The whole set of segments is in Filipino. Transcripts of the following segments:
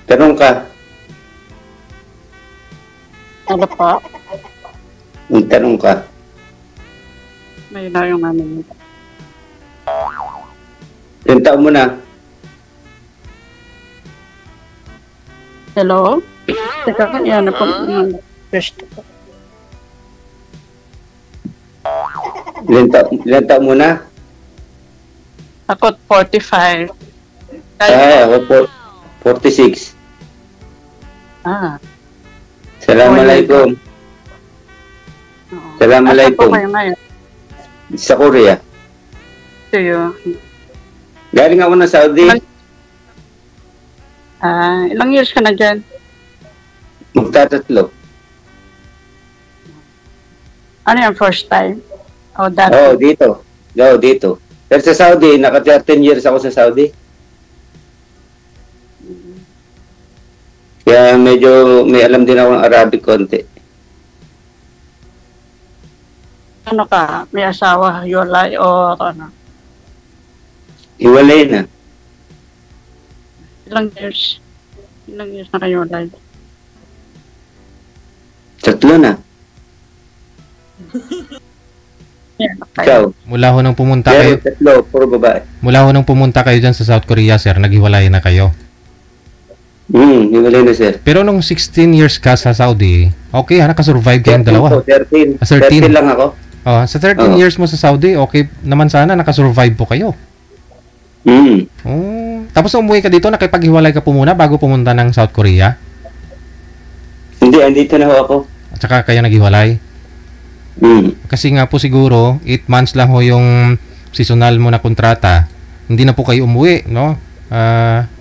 Tanong ka. Ano po? Tanong ka. May na yung namin. Ilang taon mo na? Hello? Teka ka, yan po. First. Ilang taon mo na? Ako, 45. Ako 46. Ah. Assalamualaikum. Assalamualaikum. Asa po kayo ngayon? Sa Korea. To you. Galing ako ng Saudi. Ilang years ka na dyan? Magtatatlo. Ano yung first time? O dati? Dito. Dito. Pero sa Saudi, naka 13 years ako sa Saudi. Kaya medyo may alam din ako ng Arabic konti. Ano ka? May asawa, hiwalay o ano? Hiwalay na. Ilang years? Ilang years na kayo hiwalay? 3 na. Ikaw? Mula ho nang pumunta kayo. 3, puro babae. Mula ho nang pumunta kayo dyan sa South Korea, sir, naghiwalay na kayo. Hiwalay na, sir. Pero nung 16 years ka sa Saudi, okay, nakasurvive kayong dalawa. 13. 13 lang ako. Sa 13 years mo sa Saudi, okay naman sana, nakasurvive po kayo. Tapos umuwi ka dito, nakipaghiwalay ka po muna bago pumunta ng South Korea? Hindi, andito na ako. At saka kayo naghiwalay? Kasi nga po siguro, 8 months lang ho yung seasonal mo na kontrata. Hindi na po kayo umuwi, no?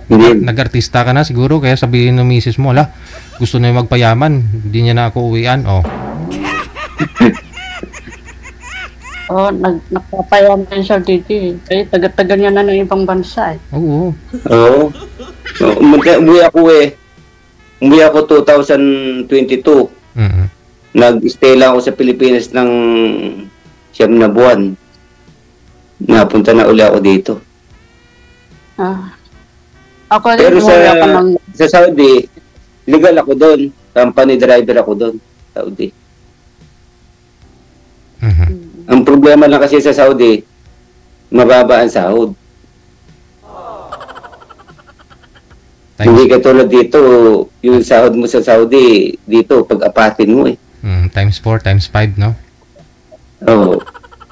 Nag-artista ka na siguro, kaya sabihin ng misis mo, gusto na yung magpayaman, hindi niya na ako uwian, nagpapayaman siya dito eh. Taga-taga niya na ng ibang bansa eh. Oo. Umuwi ako 2022. Nag-stay lang ako sa Pilipinas ng 9 na buwan. Napunta na uli ako dito. Ako pero sa Saudi, legal ako doon. Company driver ako doon. Saudi. Ang problema lang kasi sa Saudi, mababa ang sahod. Hindi katulad dito, yung sahod mo sa Saudi, dito, pag-apatin mo eh. Times 4, times 5, no? Oo.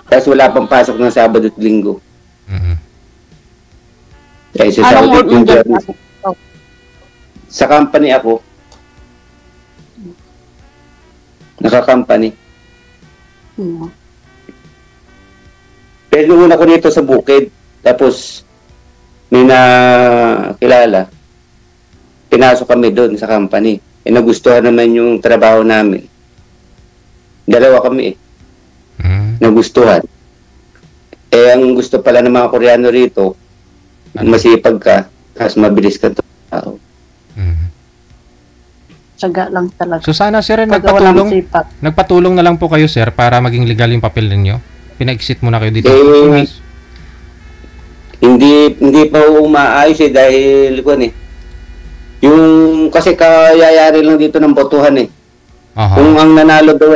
Tapos wala pang pasok ng Sabado at Linggo. Kaya sa Saudi, sa company ako. Naka-company. Pero una ko dito sa bukid, tapos may nakilala, pinasok kami doon sa company. Nagustuhan naman yung trabaho namin. 2 kami nagustuhan. Ang gusto pala ng mga Koreano rito, masipag ka, kasi mabilis ka tao. Tsaga lang talaga. So sana sir, nagpatulong na lang po kayo sir para maging legal yung papel ninyo. Pina-exit muna kayo dito. Hindi pa umaayos dahil yung kasi kayayari lang dito ng botohan Kung ang nanalo daw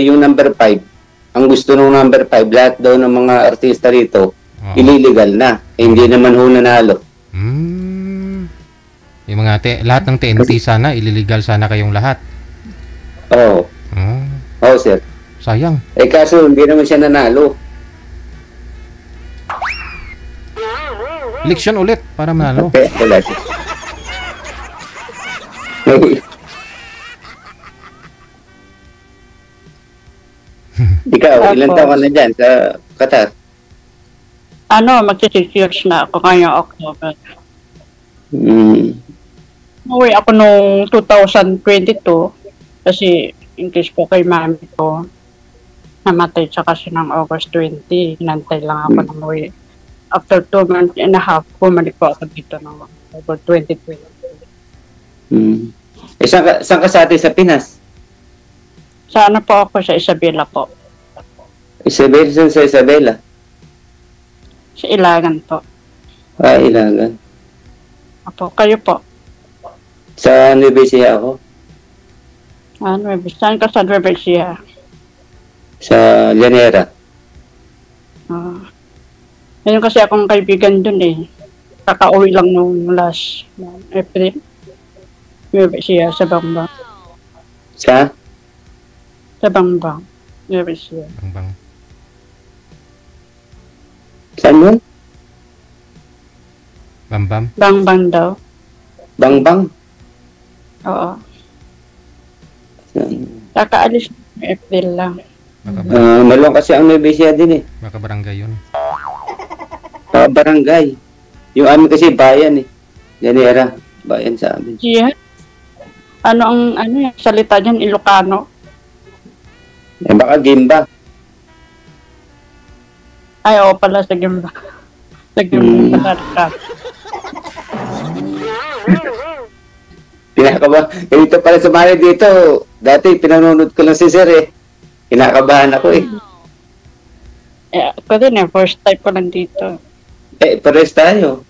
yung number 5, ang gusto ng number 5, lahat daw ng mga artista rito, illegal na. Hindi naman ho nanalo. Yung mga lahat ng TNT sana, illegal sana kayong lahat. Oo, sir. Sayang. Kaso hindi naman siya nanalo. Eleksyon ulit para manalo. Wala siya. Ikaw, ilan taon ka na dyan sa Qatar? Magsi-6 years na ako ngayong October. Umuwi ako noong 2022 kasi in case po kay mami ko namatay siya kasi ng August 20. Hinantay lang ako na umuwi. After 2 months and a half, bumalik po ako dito ng October 2020. Saan ka sa atin sa Pinas? Sana po ako sa Isabela po. Isabela? Saan sa Isabela? Sa Ilagan po. Ilagan. Apo, kayo po? Sa Nueva Ecija ako. Saan ka sa Nueva Ecija? Sa Llanera. Ngayon kasi akong kaibigan dun eh. Kakauwi lang nung last April. Nueva Ecija sa Bangbang. Sa? Sa Bangbang. Nueva Ecija. Bang. Saan yun? Bambam. Bangbang daw. Bangbang? Oo. Kakaalis ng April lang. Malong kasi ang Nueva Ecija din eh. Baka barangay yun. Barangay. Yung amin kasi bayan eh. Llanera. Bayan sa amin. Ecija? Ano yung salita dyan? Ilocano? Eh baka Gimba. Ay, oo pala sa Gimba. Sa Gimba talaga. Pinakaba. Ganito pala sumali dito. Dati pinanonood ko lang si Sir eh. Kinakabahan ako eh. Ako din eh. First time ko lang dito. Pares tayo.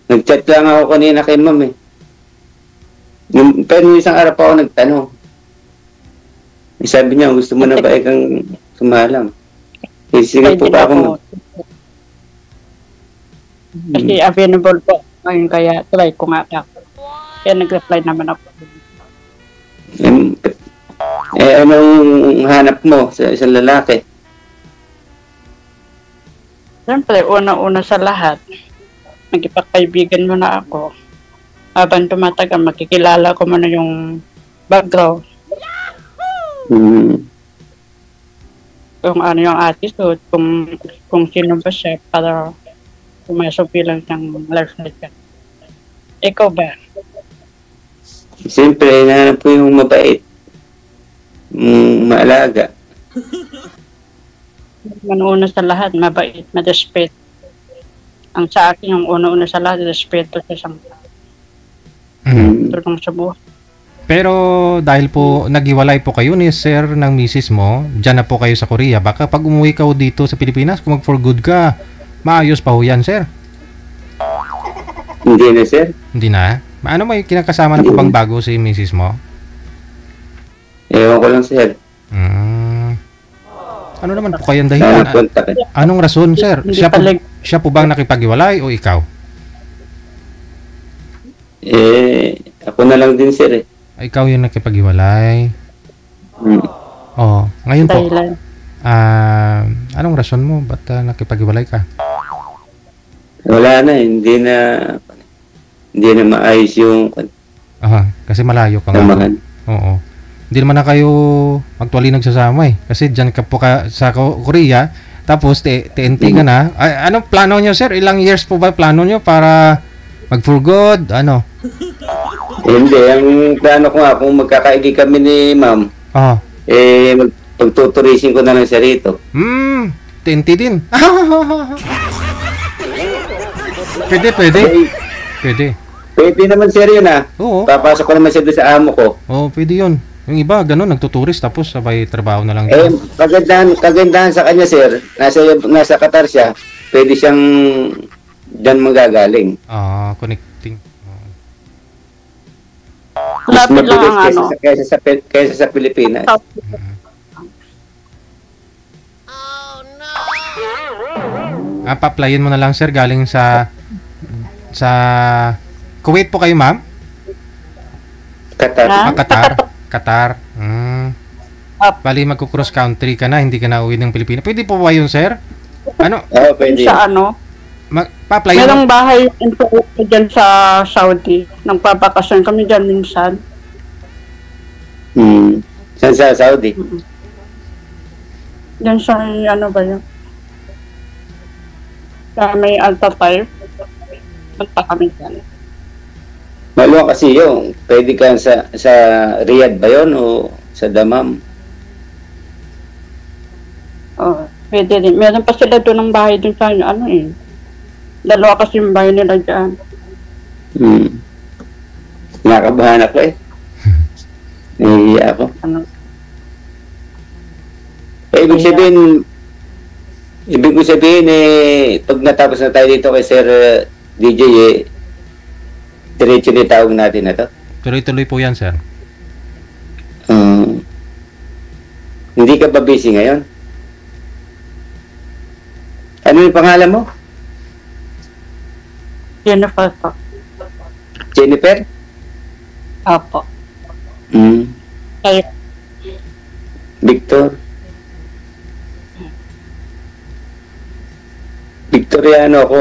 Nag-chat lang ako kanina kay Ma'am eh. Pero isang araw pa ako nagtanong. Sabi niya, gusto mo na ba ikang sumalang? Sige po pa ako. Kasi available po ngayon kaya try ko nga ako. Kaya nag-reply naman ako. Anong hanap mo sa isang lalaki? Siyempre, una-una sa lahat, magipagkaibigan mo na ako. Habang tumatagal, makikilala ko muna yung background. Kung ano yung attitude, kung sino ba siya para pumasok bilang ng life-cycle. Ikaw ba? Siyempre, hinahanap ko yung mabait. Maalaga. Una sa lahat, mabait, madespet. Ang sa akin, yung una-una sa lahat, respeto sa isang tulong sa buhay. Pero dahil po naghiwalay po kayo ni Sir ng misis mo, dyan na po kayo sa Korea, baka pag umuwi ka dito sa Pilipinas, kung mag-for good ka, maayos pa ho yan, Sir? Hindi na, Sir. Hindi na? Ano may kinakasama na po bang bago si misis mo? Ewan ko lang, Sir. Ano naman po kayang dahilan? Anong rason, Sir? Siya po bang nakipaghiwalay o ikaw? Ako na lang din, Sir eh. Ikaw yung nakipaghiwalay. Oh, ngayon po. Anong rason mo? Ba't nakipaghiwalay ka? Wala na, hindi na maayos yung kasi malayo ka nga. Oo. Hindi naman na kayo actually nagsasama eh. Kasi dyan ka po sa Korea, tapos TNT ka na. Anong plano nyo, Sir? Ilang years po ba plano nyo para mag-for good? Ano? Hindi, ang plano ko nga, kung magkakaigi kami ni Ma'am, pagtuturisin ko na lang siya rito. TNT din. Pwede. Pwede naman, Sir, yun ah. Oo. Papasok ko naman siya doon sa amo ko. Oo, pwede yun. Yung iba, ganun, nagtuturis tapos sabay trabaho na lang. Kagandahan sa kanya, Sir, nasa Qatar siya, pwede siyang dyan magagaling. Connecting. Lapit lang ang kaysa sa Pilipinas. Pa-applyin mo na lang, Sir, galing sa Kuwait po kayo, ma'am? Qatar. Bali, magko-cross country ka na, hindi ka na uwi ng Pilipinas. Pwede po ba yun, Sir? Ano? Pwede. Sa ano? Pa-apply mo. Merong bahay dyan sa Saudi. Nang papakasyon kami dyan minsan. Saan sa Saudi? Dyan sa, ano ba yun? Sa may Alta-type. Punta kami dyan. Maluwang kasi yun. Pwede ka sa Riyadh ba yun o sa Dammam? Pwede din. Meron pa sila doon ng bahay doon sa ano eh. Dalawa kasi yung bahay nila dyan. Nakabahan ako eh. Nahihiya ako. Ibig ko sabihin pag natapos na tayo dito kay Sir DJ diretso na tawag natin na to. Tuloy-tuloy po yan, sir. Hindi ka ba busy ngayon? Ano yung pangalan mo? Jennifer po. Jennifer? Opo. Kayo, Victor? Victoriano ako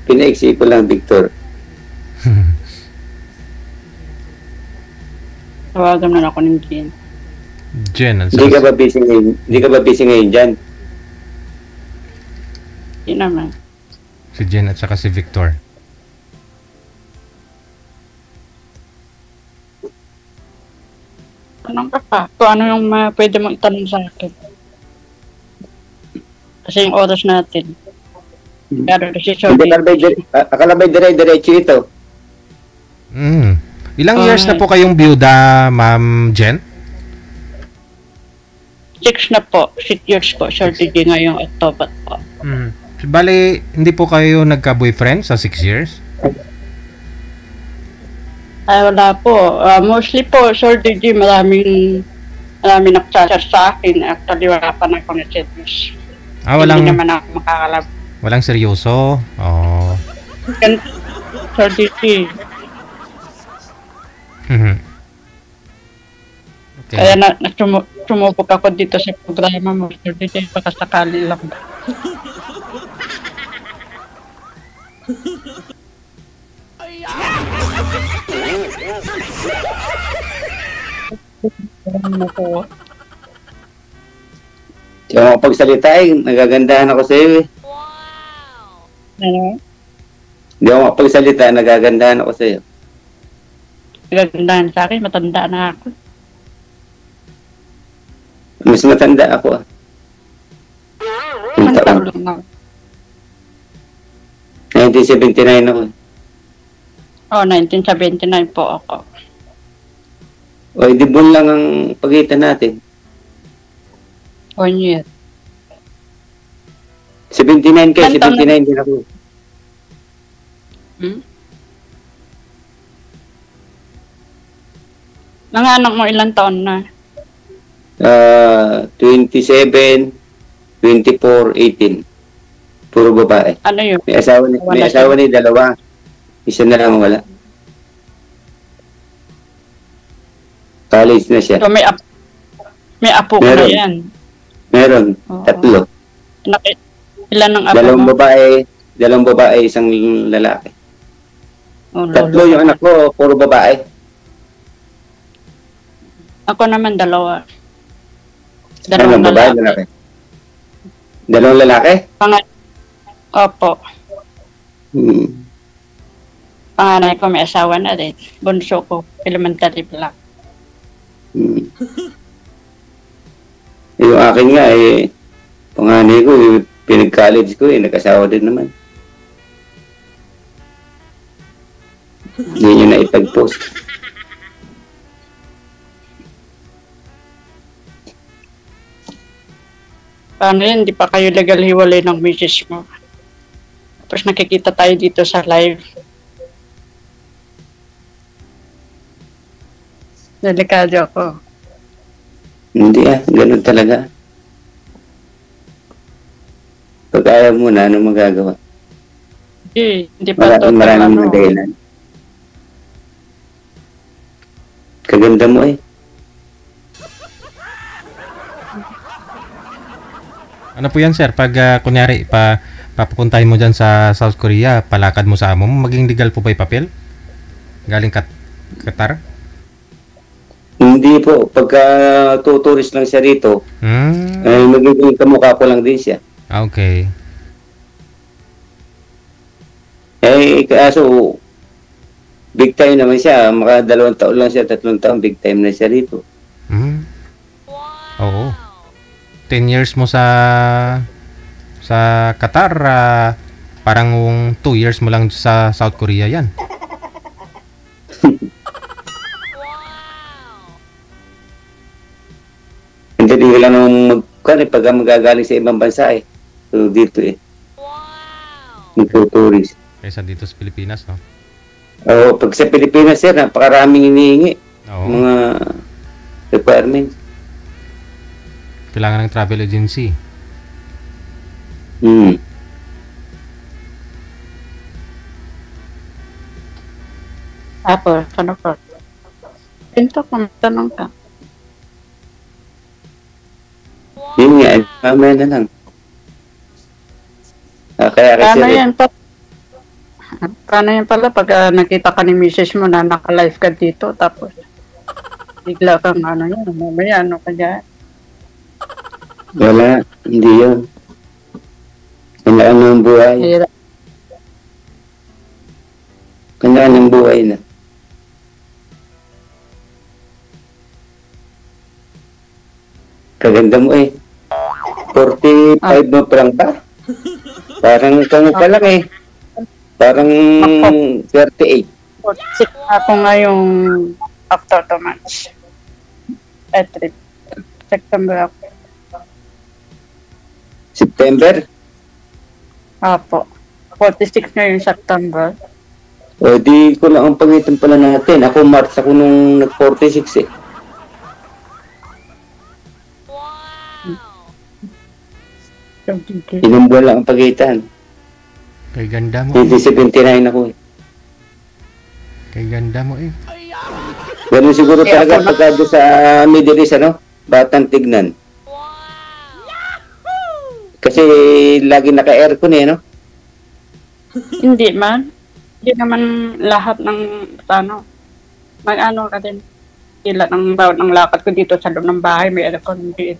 pinaiksi ko lang Victor. tawagan na ako ng Jen. Jen. Hindi ka ba busy ngayon? Hindi ka ba busy ngayon dyan? Hindi naman. Si Jen at saka si Victor. Anong ka pa? Kung ano yung pwede mong itanong sa akin. Kasi yung oras natin. Pero si Hindi akala ba dire-diretso ito? Ilang years na po kayong byuda, Ma'am Jen? 6 na po. 6 years po. Shorty ngayong October po. Bali, hindi po kayo nagka-boyfriend sa 6 years? Ay, wala po. Mostly po, Shorty G, maraming nagchat sa akin. Actually, wala pa na akong messages. Hindi naman ako makakalab. Walang seryoso? Oh. Shorty G. Okay. Kaya sumubok ako dito sa programa mo. Shorty G, baka sakali lang. Hindi ako makapagsalita nagagandahan ako sa iyo eh. Ano? Hindi ako makapagsalita, nagagandahan ako sa iyo. Gagandahan sa akin, matanda na ako. Mas matanda ako Ang taon lang ako. 1979 ako. Oh, 1979 po ako. O, di buwan lang ang pagitan natin. 1 year. 79 kayo, Ilan taon 79 din ako. Nanganak mo ilang taon na? 27, 24, 18. Puro babae. Ano yun? May asawa ni dalawa. Isa na lang wala. College na siya. So, may apo ko na yan. Meron. Oo. 3. Ilan ang apo mo? Dalawang babae, isang lalaki. Oh, 3 yung anak ko, puro babae. Ako naman 2. Dalawang babae, lalaki. Dalawang lalaki? Opo. Panganay ko may asawa na rin. Bunso ko, elementary pa lang. Yung akin nga panganay ko, pinag-college ko nag-asawa din naman. Hindi nyo na ipag-post. Paano yun? Di pa kayo legal hiwalay ng misis mo. Tapos nakikita tayo dito sa live. Delikado ako. Hindi ganun talaga. Pag ayaw mo na, ano magagawa? Hindi pa Maraming mga dahilan. Kaganda mo Ano po yan, sir? Pag kunyari, papupuntahin mo dyan sa South Korea, palakad mo sa amo mo, maging legal po ba yung papel? Galing Qatar? Hindi po. Pagka tuturist lang siya rito, magiging kamukha ko lang din siya. Okay. Kaso, big time naman siya. Maka 2 taon lang siya, 3 taon, big time na siya rito. Oo. 10 years mo sa Qatar, parang 2 years mo lang sa South Korea yan. Hindi ko lang pag magagaling sa ibang bansa So, dito magtuturist. Kaysa dito sa Pilipinas, no? Oo, pag sa Pilipinas, sir, napakaraming hinihingi. Oo. Mga requirements. Kailangan ng travel agency. Hmm. Tapos, ano po? Pinto kung tanong ka. Yun nga, mamaya na lang. Kaya kasi Paano yan pa? Paano yan pala pag nakita ka ni misis mo na naka-live ka dito, tapos bigla kang ano yan, mamaya ano ka dyan? wala, hindi yun. Kanyaan ng buhay. Hirap. Kanyaan ng buhay na. Kaganda mo eh. 45 mo pa lang ba? Parang kamo pa lang eh. Parang 38. 46 ako ngayong after 2 months. Trip. September ako. September? Apo. 46 ngayong September. O di ko lang ang pagitan pala natin. Ako March ako nung nag-46 eh. Ilang buwan lang ang pagitan. Kay ganda mo. 79 ako eh. Kay ganda mo eh. Ganun siguro talaga pagka doon sa Middle East, ano? Batang tignan. Kasi lagi naka-aircon eh, no? Hindi man. Hindi naman lahat ng ano. Mag-ano ka din. Sila ng bawat ng lakad ko dito sa loob ng bahay may aircon din.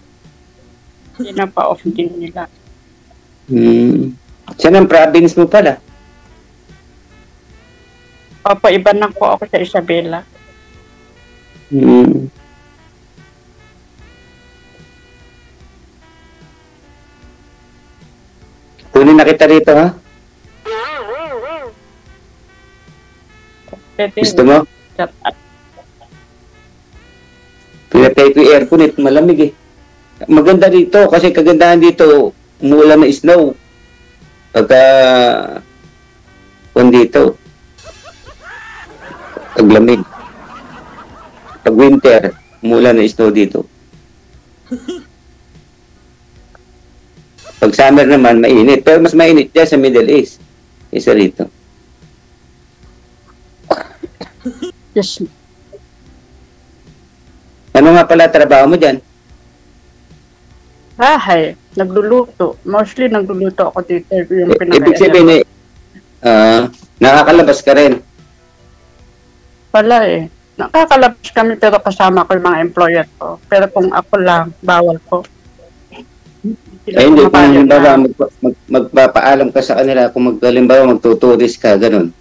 Hindi na pa-off din nila. Saan ang province mo pala? Opo, iba na po ako sa Isabela. Kunin na kita rito, ha? Pwede. Gusto mo? Pinatay ko yung aircon eh, malamig eh. Maganda dito kasi kagandahan dito, umuulan na snow. Pagka dito, paglamig. Pag winter, umuulan na snow dito. Pag summer naman, mainit. Pero mas mainit dyan sa Middle East. Isa rito. Yes. Ano nga pala trabaho mo dyan? Bahay. Nagluluto. Mostly nagluluto ako dito. Yung Ibig sabihin eh, nakakalabas ka rin. Pala eh. Nakakalabas kami pero kasama ko yung mga employer ko. Pero kung ako lang, bawal ko. Ay, hindi. Kung halimbawa, magpapaalam ka sa kanila kung halimbawa magtuturis ka, ganun.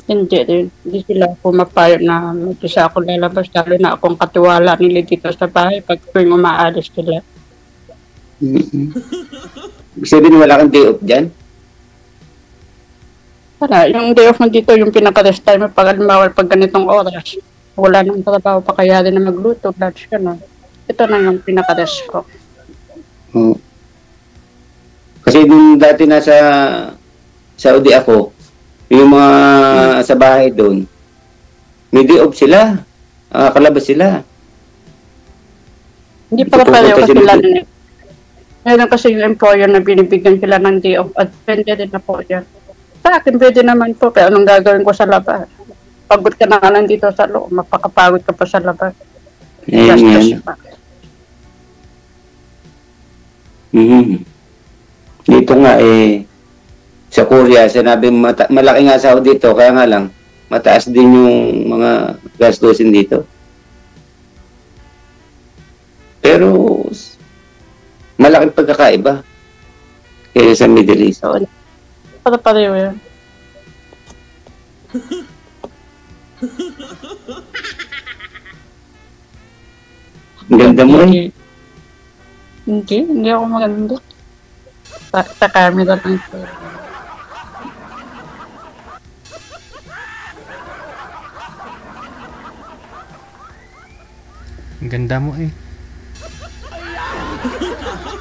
Hindi din. Hindi sila pumapayag na mag-isa ako lalabas. Lalo na akong katiwala nila dito sa bahay pag tuwing umaalis sila. Ibig sabihin, wala kang day off dyan? Para, yung day off mo dito, yung pinaka-rest time, pag alimawal pag ganitong oras, wala nang trabaho pa kaya rin na magluto, lunch ka na. Ito na yung pinaka-rest ko. Kasi nung dati nasa Saudi ako, yung mga sa bahay doon, may day off sila. Kalabas sila. Hindi para pareho kasi sila din. Ngayon kasi yung employer na binibigyan sila ng day off at pwede din na po yan. Sa akin pwede naman po, pero anong gagawin ko sa labas? Pagod ka na nga lang dito sa loob, mapakapagod ka pa sa labas. Gastos pa. Dito nga eh, sa Korea, sinabi malaki nga sahod dito, kaya nga lang, mataas din yung mga gastusin dito. Pero, malaking pagkakaiba kaya sa Middle East. So, para pareho yan. Ang ganda mo eh. Hindi ako maganda. Sa camera lang ito. Ang ganda mo eh.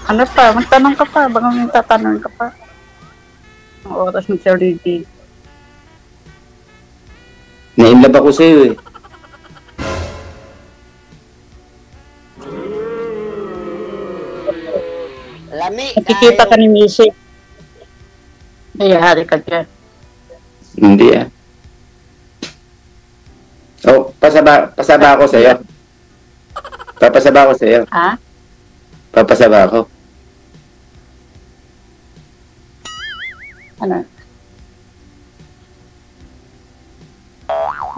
Ano pa? Magtanong ka pa. Baka may tatanong ka pa. Ang oras ng Sir Ricky. Na-inlove ako sa'yo eh. Lami, Nakikita ka ni Missy. Ay, hari ka dyan. Hindi ah. Oh, pasaba ako sa'yo. Papasaba ako sa'yo. Ha? Papasaba ako. Ano?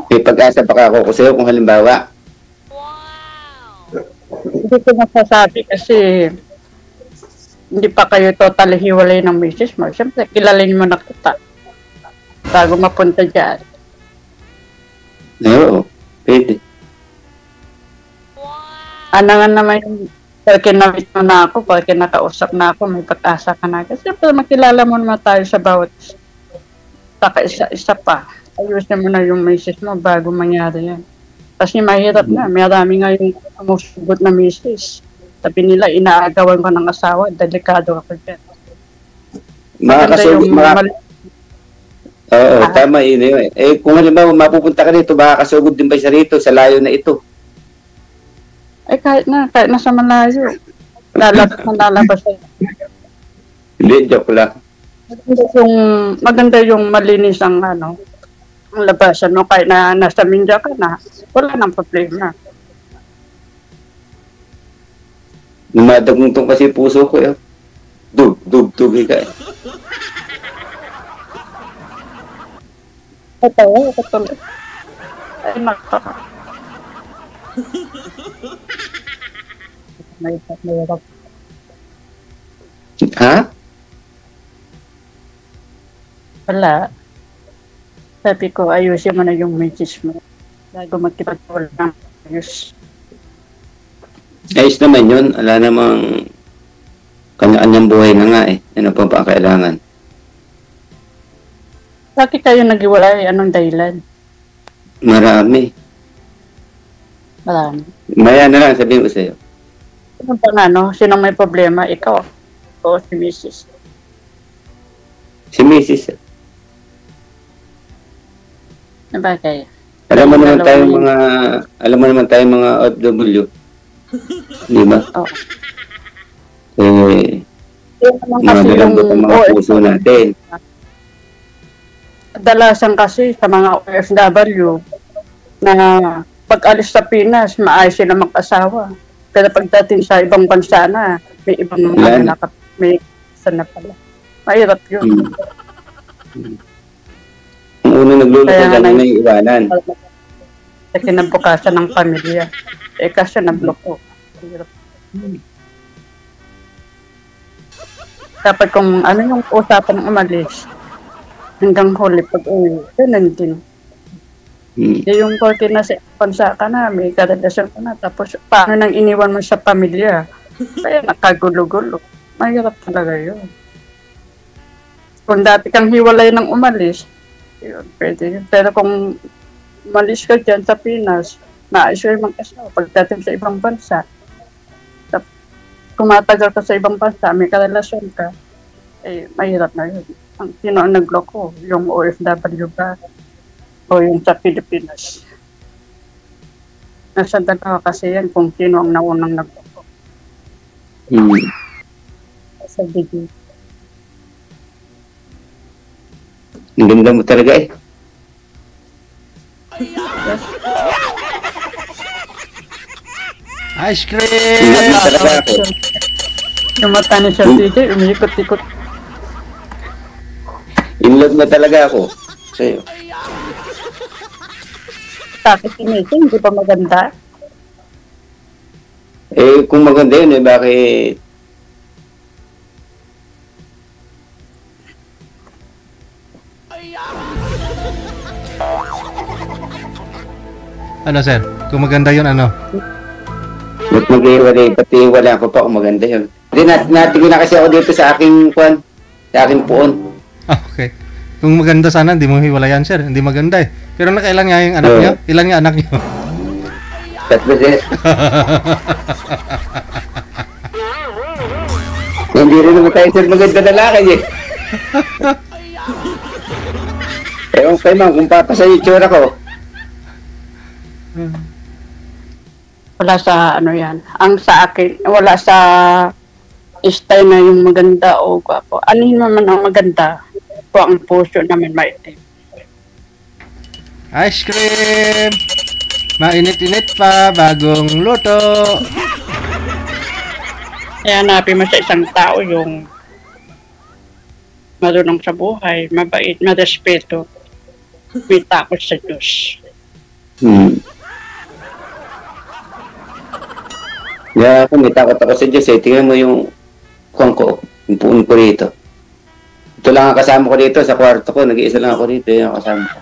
May pag-asa pa ako sa'yo kung halimbawa. Hindi ko masasabi kasi hindi pa kayo totally hiwalay ng misis mo. Siyempre, kilalin mo na kita bago mapunta dyan. Oo, pwede. Ano nga naman yung pag kinamit mo na ako, pag kinakausap na ako, may pag-asa ka na. Kasi siyempre, makilala mo naman tayo sa bawat saka isa-isa pa. Ayusin mo na yung misis mo bago mangyari yan. Kasi mahirap na. Marami nga yung sumusugot na misis. Sabi nila, inaagawan ko ng asawa. Delikado ako dyan. Makakasugod, oo, tama yun eh. Eh, kung halimbawa mapupunta ka dito, makakasugod din ba siya rito sa layo na ito? Eh, kahit na sa malayo. Lalabas siya. Hindi, joke lang. Maganda yung malinis ang ang labasan mo. Kahit na nasa Minda ka na, wala nang problema. Dumadagungtong kasi puso ko eh. Dub, ka eh. Ito tuloy. Ay, naka. May Ha? Wala. Sabi ko, ayusin mo na yung message mo. Bago magkipagpul ng ayos. Ayos naman yun. Wala namang kanya-kanyang buhay na nga eh. Ano pa ba ang kailangan? Bakit kayo nag-iwalay? Anong dahilan? Marami. Marami. Maya na lang, sabihin ko sa'yo. Ano ba Sinong may problema? Ikaw o si Mrs.? Si Mrs. Na bagay? Alam mo naman tayong mga OFW. Di ba? Oo. Eh, Yun naman mga kasi yung nalambot ang mga puso natin. Kadalasan kasi sa mga OFW na pag-alis sa Pinas, maayos sila mag-asawa. Pero pagdating sa ibang bansa na, may ibang may isa na pala. Mahirap yun. Ang unang nagluluto lang na yung iwanan. Sa kinabukasan ng pamilya. Eh kasi nagloko. Mahirap. Dapat kung ano yung usapan ng umalis, hanggang huli pag-uwi, ganun din. Yung korte na sa bansa ka na, may karelasyon ka na, tapos paano nang iniwan mo sa pamilya? Kaya nakagulo-gulo. Mahirap talaga yun. Kung dati kang hiwalay ng umalis, yun, pwede yun. Pero kung umalis ka dyan sa Pinas, naayos yung mag-asawa, pagdating sa ibang bansa, kung matagal ka sa ibang bansa, may karelasyon ka, eh, mahirap na yun. Sino ang nagloko? Yung OFW ba? O yung sa Pilipinas? Nasa dalawa kasi yan kung sino ang naunang nagloko. Sa bigay. Ang ganda mo talaga eh. Yes. Ice cream! Ang ganda mo talaga ako. Yung mata ni Sir DJ, umiikot-ikot. In love na talaga ako sa'yo. Bakit tinitin? Hindi ba maganda? Eh, kung maganda yun eh, bakit? Ano, sir? Kung maganda yun, ano? Ba't mag-iwalay? Pati wala ko pa kung maganda yun. Hindi, natingin na kasi ako dito sa aking sa aking puon. Okay. Kung maganda sana, hindi mo hiwalayan, sir. Hindi maganda eh. Pero nakailan nga yung anak niyo? Ilan nga anak niyo? Tatlo sir. Hindi rin naman tayo sir maganda na lakay eh. Ewan kayo ma'am, kung papasa yung tsura ko, Wala sa ano yan. Ang sa akin, wala sa style na yung maganda o gwapo. Ano yun naman ang maganda? Po ang puso namin maitim. Ice cream! Mainit-init pa, bagong luto. Kaya hanapin mo sa isang tao yung marunong sa buhay, mabait, marespeto, may takot sa Diyos. Kaya ako, may takot ako sa Diyos eh. Tingnan mo yung kuwang ko, yung puon ko rito. Ito lang ang kasama ko dito sa kwarto ko. Nag-iisa lang ako dito. Yung kasama ko.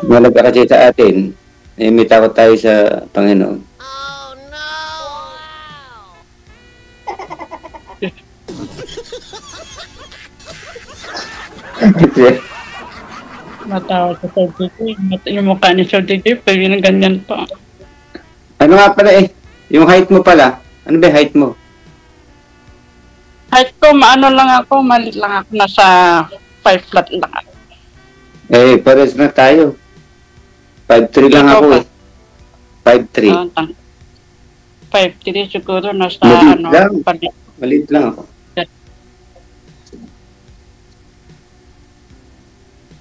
Malag ka kasi sa atin, eh, may takot tayo sa Panginoon. Oh, no! Matawa sa Sir Titi. Yung mukha ni Sir Titi, pero yun ganyan pa. Ano nga pala eh? Yung height mo pala. Ano ba yung height mo? Height ko, maano lang ako, malit lang ako, nasa 5 flat lang ako. Eh, pares na tayo. 5'3 lang ako eh. 5'3. 5'3 siguro, nasa Maliit ano, lang. palit. Maliit lang ako.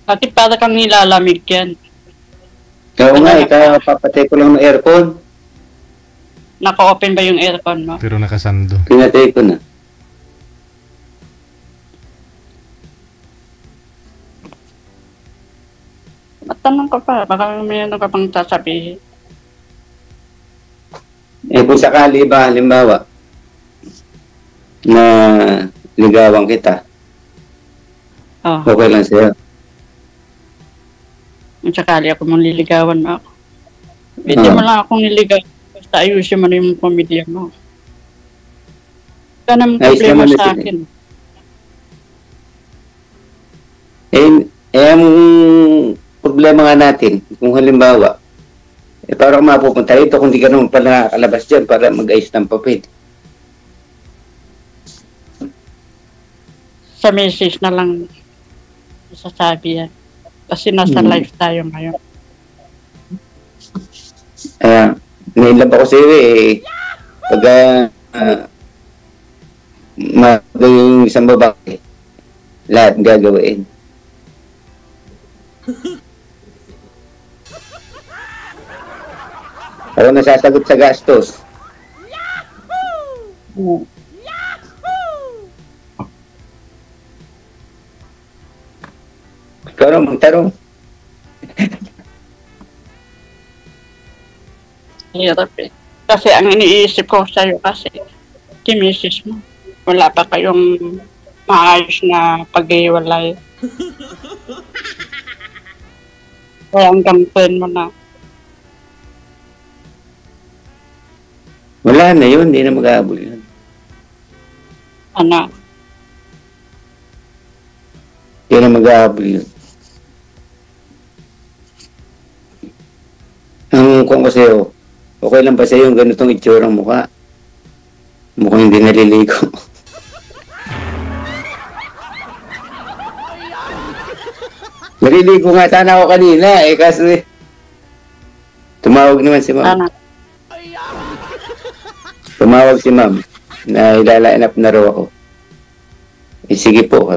Dati para kang nilalamig yan. Oo nga eh, kaya papatay ko lang ng aircon. Naka-open ba yung aircon mo? Pero nakasando. Pinatay ko na. Matanong ka pa, baka may ano ka pang sasabihin. Eh kung sakali ba, halimbawa, na ligawan kita, Oh, okay lang sa'yo. kung sakali ako mong liligawan mo ako. Pwede mo lang akong niligawan. Basta ayusin mo na yung pamilya mo. Wala namang Ayos problema naman na sa sila. akin. Ang problema nga natin, kung halimbawa, eh parang mapupunta dito kung di ka naman pala nakakalabas dyan para mag-ayos ng papel. Sa message na lang sasabi yan. Kasi nasa live tayo ngayon. Nailab ako sa iyo eh. Pag yung isang babae, lahat gagawin. Ako nasasagot sa gastos. Oo. Ikaw na magtanong. Hirap eh. Kasi ang iniisip ko sa'yo kasi, kimisis mo. Wala pa kayong maayos na pag-iwalay. Kaya hanggang friend mo na. Wala na yun, hindi na mag-aabol yun. Ano? Hindi na mag-aabol yun. Ang kung ko sa'yo, okay lang ba sa'yo yung ganitong itsurang mukha? Mukhang hindi naliligo. Naliligo nga sana ako kanina eh kasi tumawag naman si ma'am. Ano? Tumawag si ma'am na ilalain up na raw ako. Eh sige po.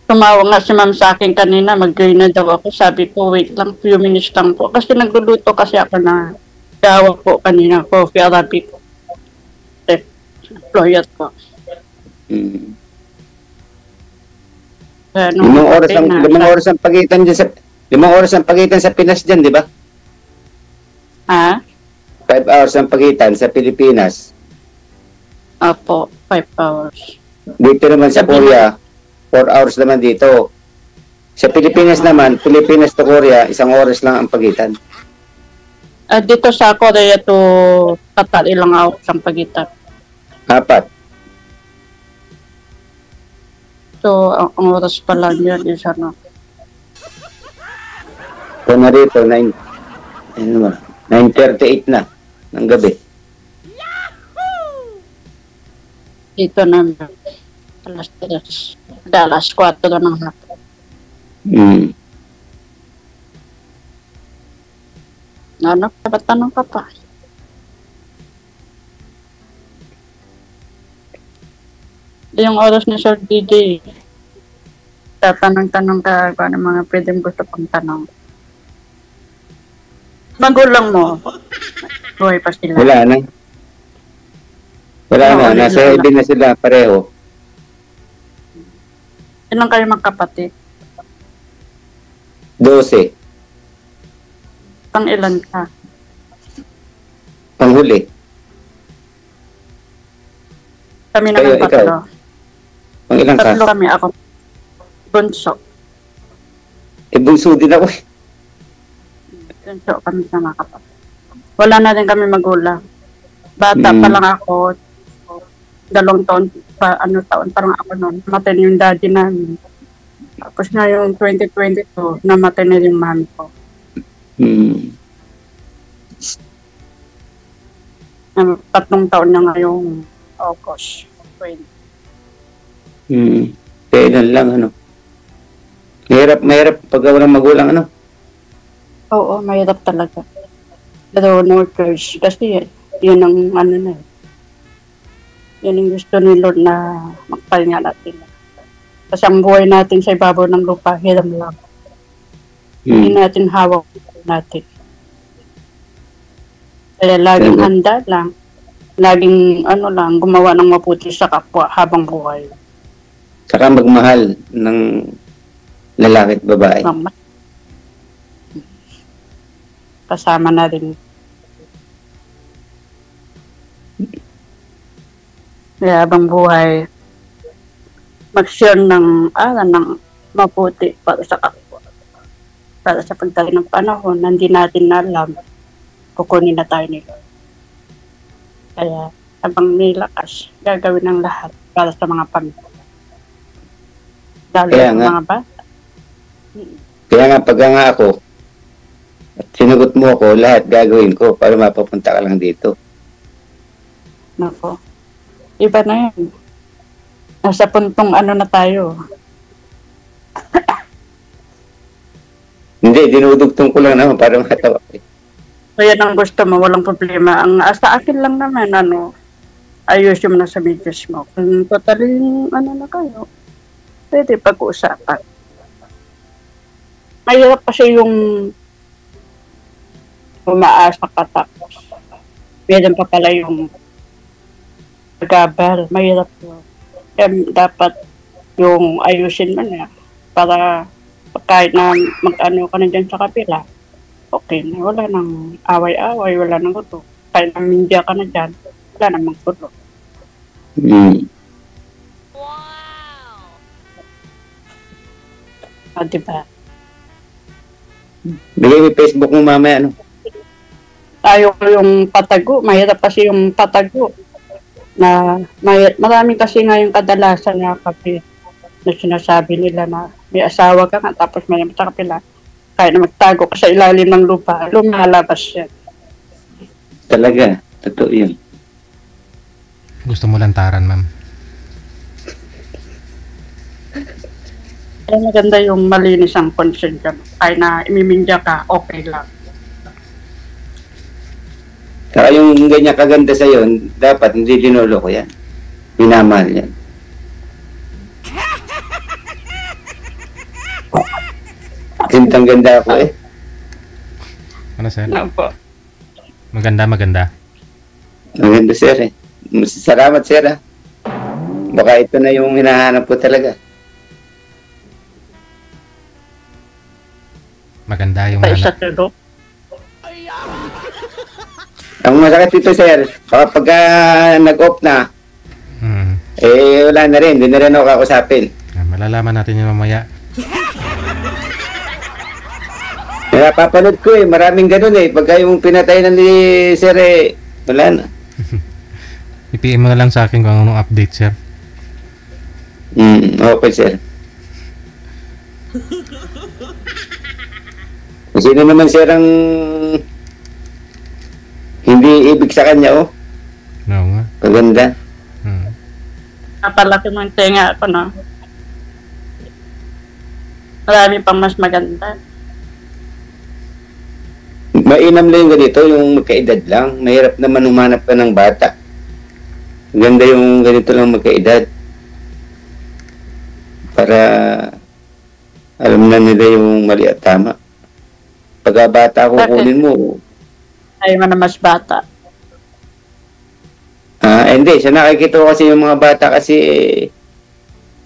Tumawag nga si ma'am sa akin kanina, mag-join na daw ako. Sabi ko, wait lang, few minutes lang po. Kasi nagluluto kasi ako na gawa po kanina, coffee Arabic. Employer ko. Ano, Limang oras ang pagitan dyan sa 5 Pinas dyan, di ba? Ha? 5 hours ang pagitan sa Pilipinas. Opo, 5 hours. Dito naman sa Korea, 4 hours naman dito. Sa Pilipinas naman, Pilipinas to Korea, 1 oras lang ang pagitan. Dito sa Korea to Qatar, ilang hours ang pagitan. 4. So, ang oras pa lang yan is ano. So na rito, 9:38 na ng gabi. Dito na alas 3. Alas 4 na ng hapon. Ano, dapat tanong ka pa. Yung oras ni Sir DJ, tatanong-tanong ka kung ano mga pwedeng gusto pang tanong. Magulang mo, buhay pa sila. Wala na. Wala Oo, na. wala Nasa na. heaven na sila pareho. Ilang kayo magkapatid? 12. Pang ilan ka? Panghuli. Kami Kayo, naman ikaw? tatlo. Pang ilang ka? Tatlo kami, ako. Bunso. Bunso din ako. Bunso kami sa mga kapatid. Wala na din kami magulang. Bata pa lang ako. 2 taon pa, taon parang ako noon. Namatay na yung daddy namin. Tapos na yung 2022, namatay na yung mami ko. 3 taon na ngayong August 20. Kailan lang, ano. Mahirap pag walang magulang, ano. Oo, mahirap talaga. Pero no choice. Kasi yun ang na eh. Yan ang gusto ni Lord na magpahinga natin. Kasi ang buhay natin sa ibabaw ng lupa, hiram lang. Hindi natin hawak natin. Kaya laging handa lang. Laging gumawa ng mabuti sa kapwa habang buhay. Saka magmahal ng lalaki at babae. Kasama na rin. Kaya habang buhay, mag-share ng mabuti para sa kapwa. Para sa pagdating ng panahon na hindi natin alam, kukunin na tayo nila. Kaya habang may lakas, gagawin ng lahat para sa mga pamilya. Lalo sa mga bata. Kaya nga, pag nga ako, at sinagot mo ako, lahat gagawin ko para mapapunta ka lang dito. Nako. Iba na yun. Nasa puntong na tayo. Hindi, dinudugtong ko lang naman para matawa. So yan ang gusto mo, walang problema. Ang sa akin lang naman, ayusin mo na sa videos mo. Kung totally, na kayo, pwede pag-uusapan. Mahirap kasi yung umaasa ka tapos. Meron pa pala yung gabal. Mahirap yun. Kaya dapat yung ayusin mo na para kahit na mag-ano ka na dyan sa kapila, okay na. Wala nang away-away, wala nang guto. Kahit na mindya ka na dyan, wala namang guto. Diba? Bigay mo Facebook mo mamaya, ano? Ayaw ko yung patago. Mahirap kasi yung patago. Na marami kasi nga yung kadalasan na kape na sinasabi nila na may asawa ka nga tapos may naman sa kapila. Kaya na magtago ka sa ilalim ng lupa, lumalabas yan. Talaga, totoo yun. Gusto mo lantaran, ma'am? Kaya maganda yung malinis ang konsensya mo. Kaya na imimindya ka, okay lang. Saka yung ganyan kaganda sa'yo, dapat hindi dinolo ko yan. Minamahal yan. Gandang ganda ako eh. Ano, sir? Ano po? Maganda. Maganda, sir eh. Salamat, sir ah. Baka ito na yung hinahanap ko talaga. Maganda yung Sa isa tulo. Ang masakit dito, sir, baka pagka nag-off na, wala na rin, hindi na rin ako kakusapin. Malalaman natin yun mamaya. Kaya papanood ko maraming ganun pagka yung pinatay na ni sir wala na. I-PM mo na lang sa akin kung anong update, sir. Okay, sir. Sino naman, sir, ang hindi ibig sa kanya, Oo nga. Paganda. Napalaki mo yung tenga ako, no? Marami pang mas maganda. Mainam lang yung ganito, yung magkaedad lang. Mahirap naman humanap ka ng bata. Ganda yung ganito lang magkaedad. Para alam na nila yung mali at tama. Pagka bata kukunin mo. Ayaw mo na mas bata. Hindi. Siya nakikita ko kasi yung mga bata kasi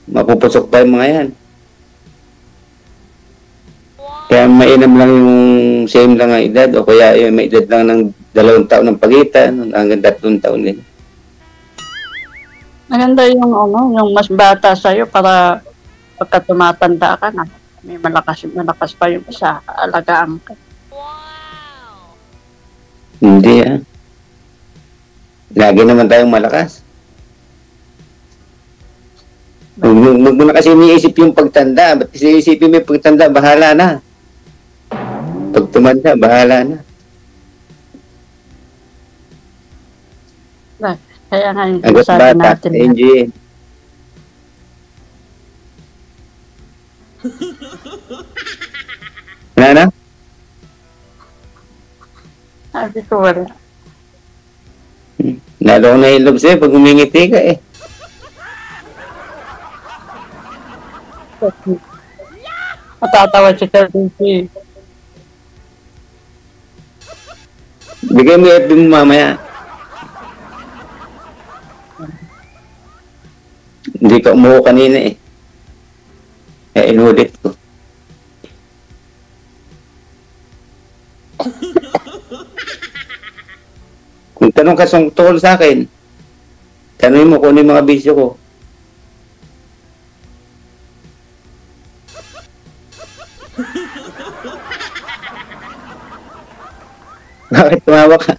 mapupusok pa yung mga yan. Kaya mainam lang yung same lang ang edad o kaya may edad lang ng 2 taon ng pagitan hanggang 3 taon din. Maganda yung yung mas bata sa'yo para pagka tumatanda ka na, may malakas pa yung isa, alagaan ka. Hindi Lagi naman tayong malakas. Huwag mo na kasi iniisip yung pagtanda. Ba't kasi isipin mo yung pagtanda, bahala na. Pag tumanda, bahala na. Kaya nga yung Agad sabi bata, natin. enjoy. Na? Sabi ko wala. Lalo ko nahilog sa'yo pag humingiti ka eh. Matatawa si Sir Lucy. Bigay mo yung FB mo mamaya. Hindi ka umuho kanina eh. Inulit ko. Kung tanong ka tungkol sa akin, tanongin mo kung ano yung mga bisyo ko. Bakit tumawa ka?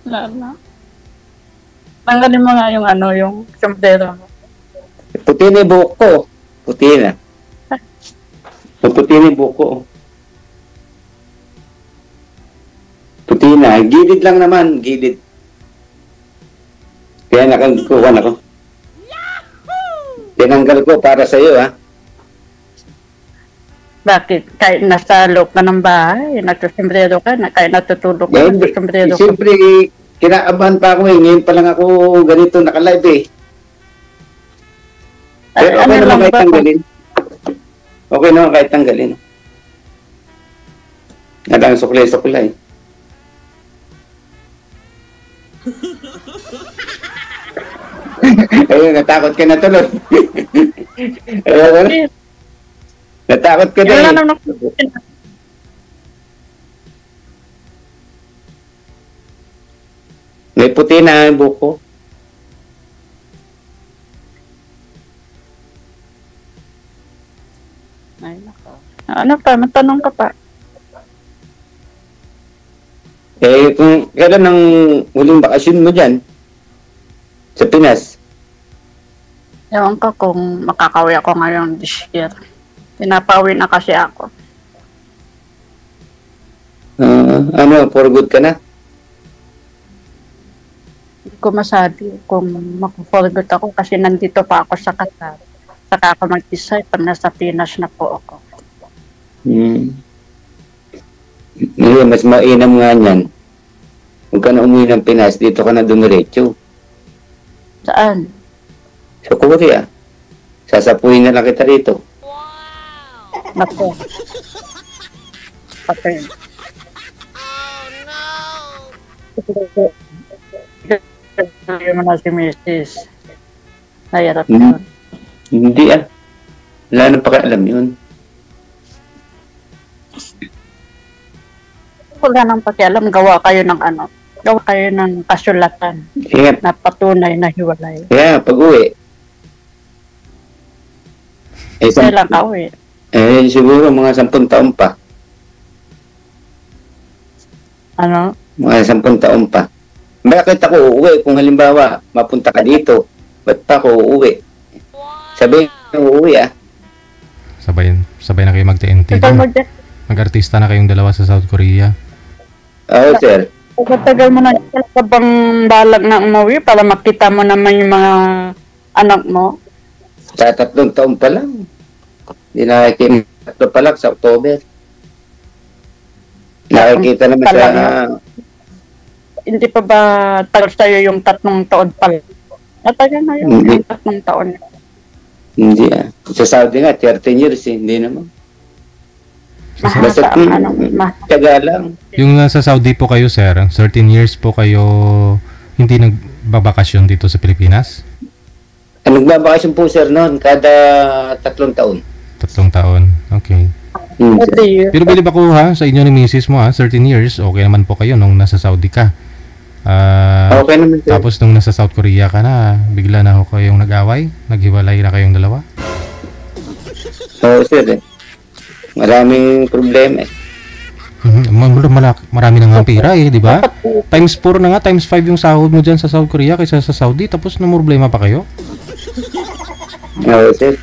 Wala na. Tanggalin mo nga yung yung sombrero mo. Puti na yung buhok ko. Puti na. Puti na yung buhok ko. Puti na. Gilid lang naman. Gilid. Kaya nakakuha na ko. Tinanggal ko para sa iyo, ha? Bakit? Kahit nasa loob ka ng bahay, nagsusombrero ka, kahit natutulog ka, nagsusombrero ka. Siyempre, kinaabahan pa ako eh. Ngayon pa lang ako ganito naka-live eh. Pero okay naman kahit tanggalin. Okay naman kahit tanggalin. Nalang suklay-suklay. Ayun, natakot ka na tuloy. Ayun, natakot ka na eh. May puti na ang buko. Ay, nako. Ano pa? Matanong ka pa. Kung kailan ang huling bakasyon mo dyan? Sa Pinas? Ewan ko kung makakawi ako ngayon this year. Pinapawi na kasi ako. For good ka na? Hindi ko masabi kung makuforgot ako kasi nandito pa ako sa Qatar. Saka ako mag-decide pag nasa Pinas na po ako. Mas mainam nga niyan. Huwag ka na umuwi ng Pinas, dito ka na dumiretso. Saan? Sa Korea. Sasapuhin na lang kita rito. Nako. Okay. Hindi mo na si Mrs. Nahirap yun. Hindi Wala na pakialam yun. Wala nang pakialam. Gawa kayo ng Gawa kayo ng kasulatan. Na patunay na hiwalay. Pag-uwi. Kailan ka uwi? Siguro mga 10 taon pa. Ano? Mga 10 taon pa. Bakit ako uuwi kung halimbawa mapunta ka dito? Ba't pa ako uuwi? Sabi na uuwi Sabay na kayo mag-TNT. Mag-artista na kayong dalawa sa South Korea. Oo, sir. Pagkatagal mo na talaga bang balag na umuwi para makita mo naman yung mga anak mo? Sa 3 taon pa lang. Hindi na 3 pa lang sa October. Nakikita naman sa... Talaga. Hindi pa ba tagal sa'yo yung 3 taon pa? Matagal na yun, Hindi. yung 3 taon. Hindi Sa Saudi nga, 13 years hindi naman. Mahasa ang Taga lang. Yung nasa Saudi po kayo, sir, 13 years po kayo hindi nagbabakasyon dito sa Pilipinas? Nagbabakasyon po sir noon kada 3 taon. 3 taon. Okay. Sir. Pero bilib ako ha, sa inyo ni misis mo 13 years, okay naman po kayo nung nasa Saudi ka. Okay naman sir. Tapos nung nasa South Korea ka na, bigla na ho kayong nag-away? Naghiwalay na kayong dalawa? Oo sir Maraming problema Marami na nga pera di ba? Times 4 na nga, times 5 yung sahod mo dyan sa South Korea kaysa sa Saudi, tapos na problema pa kayo? Oo sir.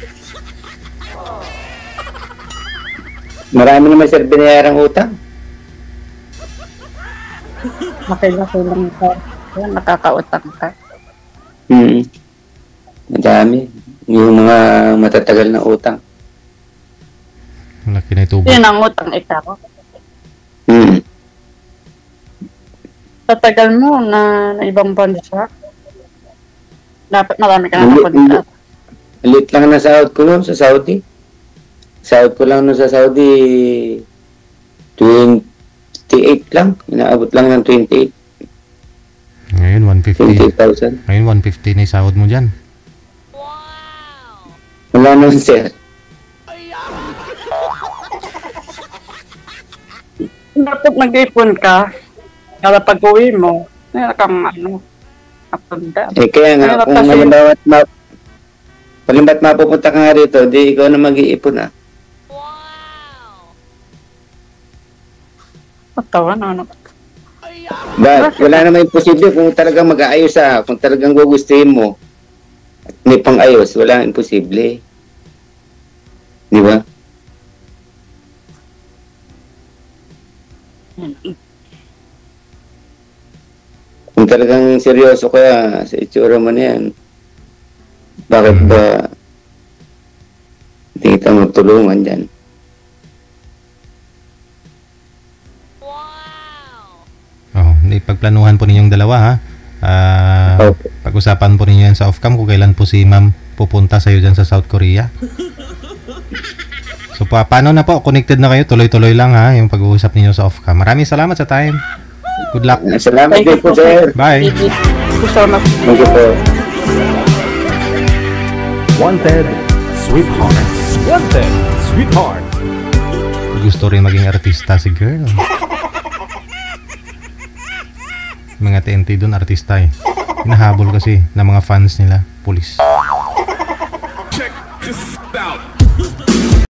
Marami naman sir binayarang utang. Laki-laki lang ka. Nakakautang ka. Madami. Yung mga matatagal na utang. Laki na itubo. Yun ang utang ikaw. Sa tagal mo na ibang bansa, dapat marami ka na napunta. Lit lang na sahod ko nun sa Saudi. Sahod ko lang nun sa Saudi 28 lang. Inaabot lang ng 28. Ngayon 150. 28,000. Ngayon 150 na yung sahod mo dyan. Wala naman sir. Dapat nag-ipon ka para pag-uwi mo, meron kang napunta. Kaya nga, kung halimbawa't mapupunta ka nga rito, di ikaw na mag-iipon Patawan, ano? But, wala naman imposible kung talagang mag-aayos kung talagang gugustuhin mo at may pang-ayos, wala imposible. Di ba? Kung talagang seryoso ka sa itsura mo na yan, bakit ba hindi kita magtulungan dyan? Pagplanuhan po ninyong dalawa ha. Pag-usapan po ninyo yan sa off-cam kung kailan po si ma'am pupunta sa iyo dyan sa South Korea. So paano na po? Connected na kayo? Tuloy-tuloy lang ha yung pag-uusap ninyo sa off-cam. Maraming salamat sa time. Good luck. Salamat din po sir. Bye. Thank you so much. Thank you po. Wanted, sweetheart. Wanted, sweetheart. Gusto rin maging artista si girl. Mga TNT doon artista eh. Hinahabol kasi ng mga fans nila, pulis. Check this out.